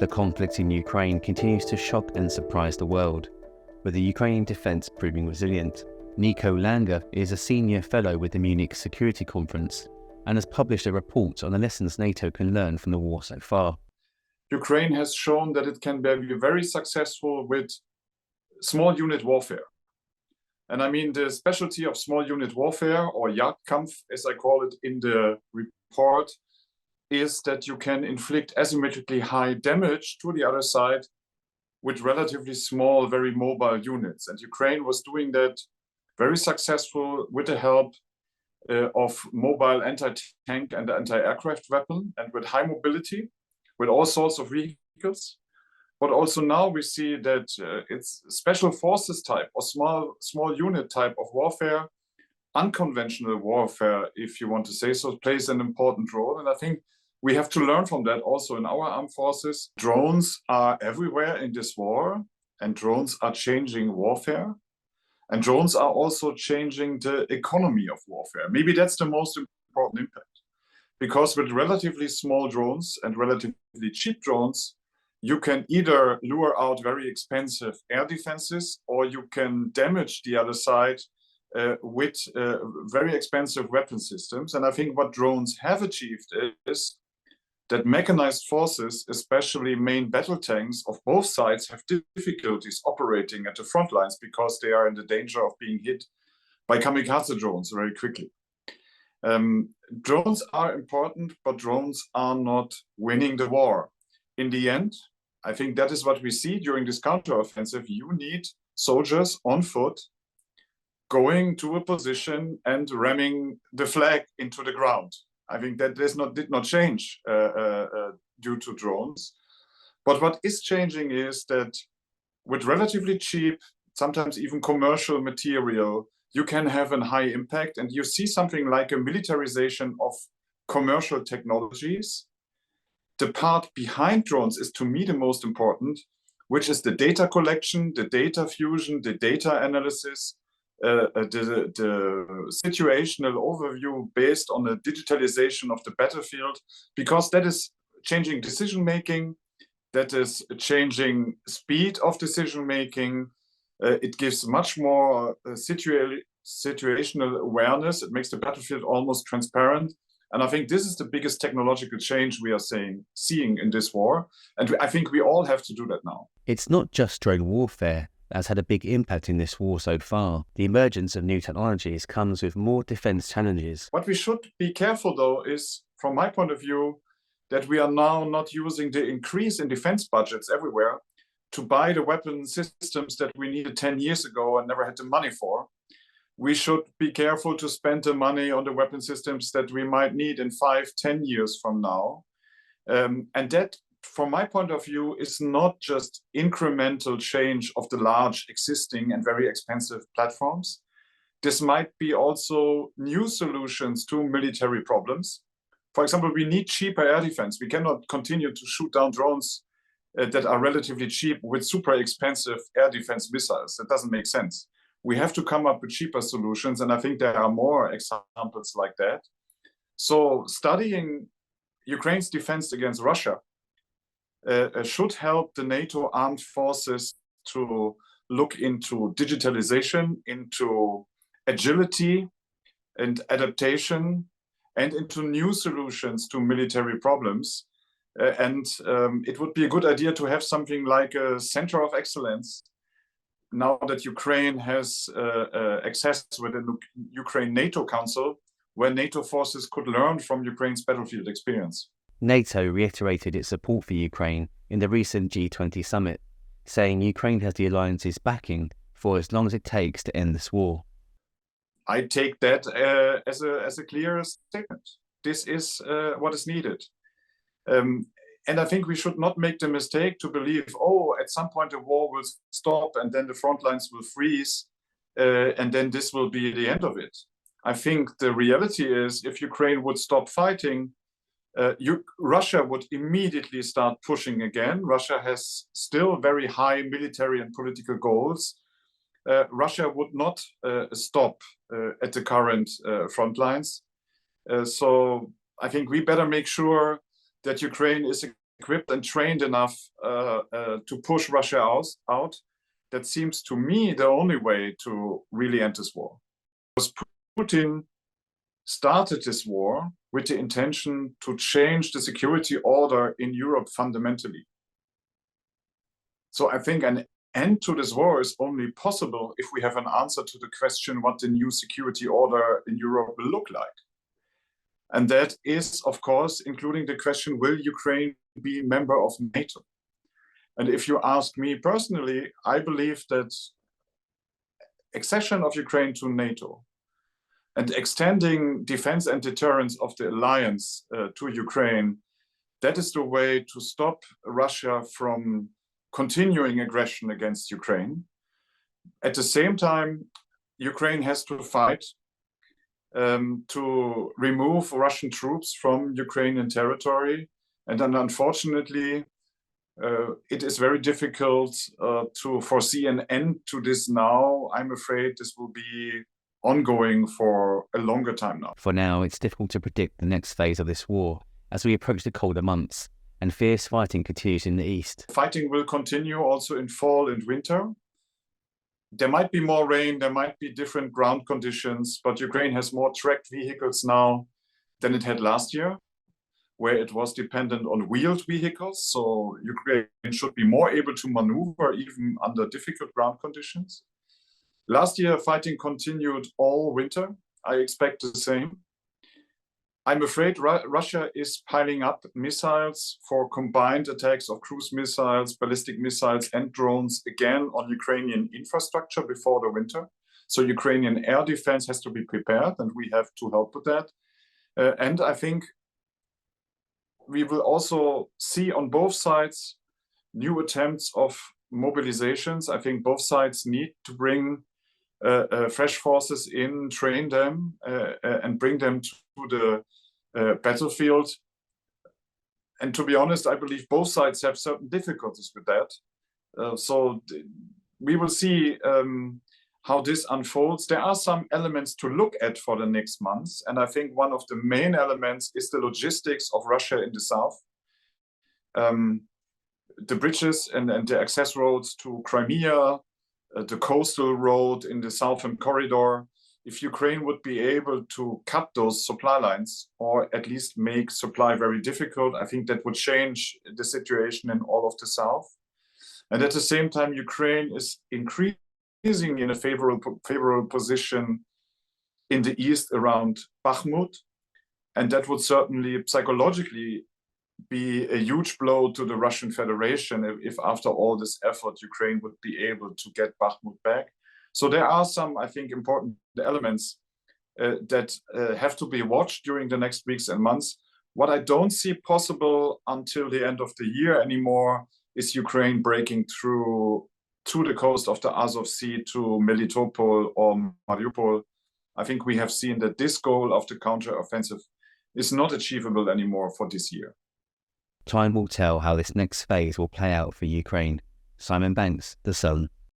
The conflict in Ukraine continues to shock and surprise the world, with the Ukrainian defence proving resilient. Nico Lange is a senior fellow with the Munich Security Conference and has published a report on the lessons NATO can learn from the war so far. Ukraine has shown that it can be very successful with small unit warfare. And I mean, the specialty of small unit warfare, or Jagdkampf, as I call it in the report, is that you can inflict asymmetrically high damage to the other side with relatively small, very mobile units. And Ukraine was doing that very successful with the help of mobile anti-tank and anti-aircraft weapon, and with high mobility, with all sorts of vehicles. But also now we see that it's special forces type or small unit type of warfare, unconventional warfare, if you want to say so, plays an important role. And I think we have to learn from that also in our armed forces. Drones are everywhere in this war, and drones are changing warfare. And drones are also changing the economy of warfare. Maybe that's the most important impact. Because with relatively small drones and relatively cheap drones, you can either lure out very expensive air defenses, or you can damage the other side with very expensive weapon systems. And I think what drones have achieved is that mechanized forces, especially main battle tanks of both sides, have difficulties operating at the front lines because they are in the danger of being hit by kamikaze drones very quickly. Drones are important, but drones are not winning the war. In the end, I think that is what we see during this counteroffensive. You need soldiers on foot going to a position and ramming the flag into the ground. I think that did not change due to drones. But what is changing is that with relatively cheap, sometimes even commercial material, you can have a high impact. And you see something like a militarization of commercial technologies. The part behind drones is, to me, the most important, which is the data collection, the data fusion, the data analysis, the situational overview based on the digitalization of the battlefield, because that is changing decision-making, that is changing speed of decision-making. It gives much more situational awareness. It makes the battlefield almost transparent. And I think this is the biggest technological change we are seeing in this war. And I think we all have to do that now. It's not just drone warfare that has had a big impact in this war so far. The emergence of new technologies comes with more defense challenges. What we should be careful, though, is, from my point of view, that we are now not using the increase in defense budgets everywhere to buy the weapon systems that we needed 10 years ago and never had the money for. We should be careful to spend the money on the weapon systems that we might need in 5-10 years from now. And that, from my point of view, is not just incremental change of the large existing and very expensive platforms. This might be also new solutions to military problems. For example, we need cheaper air defense. We cannot continue to shoot down drones that are relatively cheap with super expensive air defense missiles. That doesn't make sense. We have to come up with cheaper solutions, and I think there are more examples like that. So studying Ukraine's defense against Russia should help the NATO armed forces to look into digitalization, into agility and adaptation, and into new solutions to military problems. And it would be a good idea to have something like a center of excellence now that Ukraine has access within the Ukraine NATO Council, where NATO forces could learn from Ukraine's battlefield experience. NATO reiterated its support for Ukraine in the recent G20 summit, saying Ukraine has the alliance's backing for as long as it takes to end this war. I take that as a clear statement. This is what is needed. And I think we should not make the mistake to believe, at some point the war will stop and then the front lines will freeze and then this will be the end of it. I think the reality is, if Ukraine would stop fighting, Russia would immediately start pushing again. Russia has still very high military and political goals. Russia would not stop at the current front lines. So I think we better make sure that Ukraine is equipped and trained enough to push Russia out. That seems to me the only way to really end this war. Because Putin started this war with the intention to change the security order in Europe fundamentally. So I think an end to this war is only possible if we have an answer to the question what the new security order in Europe will look like. And that is, of course, including the question, will Ukraine be a member of NATO? And if you ask me personally, I believe that accession of Ukraine to NATO and extending defense and deterrence of the alliance to Ukraine, that is the way to stop Russia from continuing aggression against Ukraine. At the same time, Ukraine has to fight to remove Russian troops from Ukrainian territory. And then unfortunately, it is very difficult to foresee an end to this now. I'm afraid this will be ongoing for a longer time now. For now, it's difficult to predict the next phase of this war as we approach the colder months and fierce fighting continues in the east. Fighting will continue also in fall and winter. There might be more rain, there might be different ground conditions, but Ukraine has more tracked vehicles now than it had last year, where it was dependent on wheeled vehicles. So Ukraine should be more able to maneuver even under difficult ground conditions. Last year, fighting continued all winter. I expect the same. I'm afraid Russia is piling up missiles for combined attacks of cruise missiles, ballistic missiles, and drones again on Ukrainian infrastructure before the winter. So Ukrainian air defense has to be prepared, and we have to help with that. And I think we will also see on both sides new attempts of mobilizations. I think both sides need to bring fresh forces in, train them, and bring them to the battlefield. And to be honest, I believe both sides have certain difficulties with that. So we will see how this unfolds. There are some elements to look at for the next months. And I think one of the main elements is the logistics of Russia in the south. The bridges and the access roads to Crimea, the coastal road in the southern corridor. If Ukraine would be able to cut those supply lines or at least make supply very difficult, I think that would change the situation in all of the south. And at the same time, Ukraine is increasing in a favorable position in the east around Bakhmut. And that would certainly psychologically be a huge blow to the Russian Federation if after all this effort, Ukraine would be able to get Bakhmut back. So there are some, I think, important elements that have to be watched during the next weeks and months. What I don't see possible until the end of the year anymore is Ukraine breaking through to the coast of the Azov Sea to Melitopol or Mariupol. I think we have seen that this goal of the counteroffensive is not achievable anymore for this year. Time will tell how this next phase will play out for Ukraine. Simon Banks, The Sun.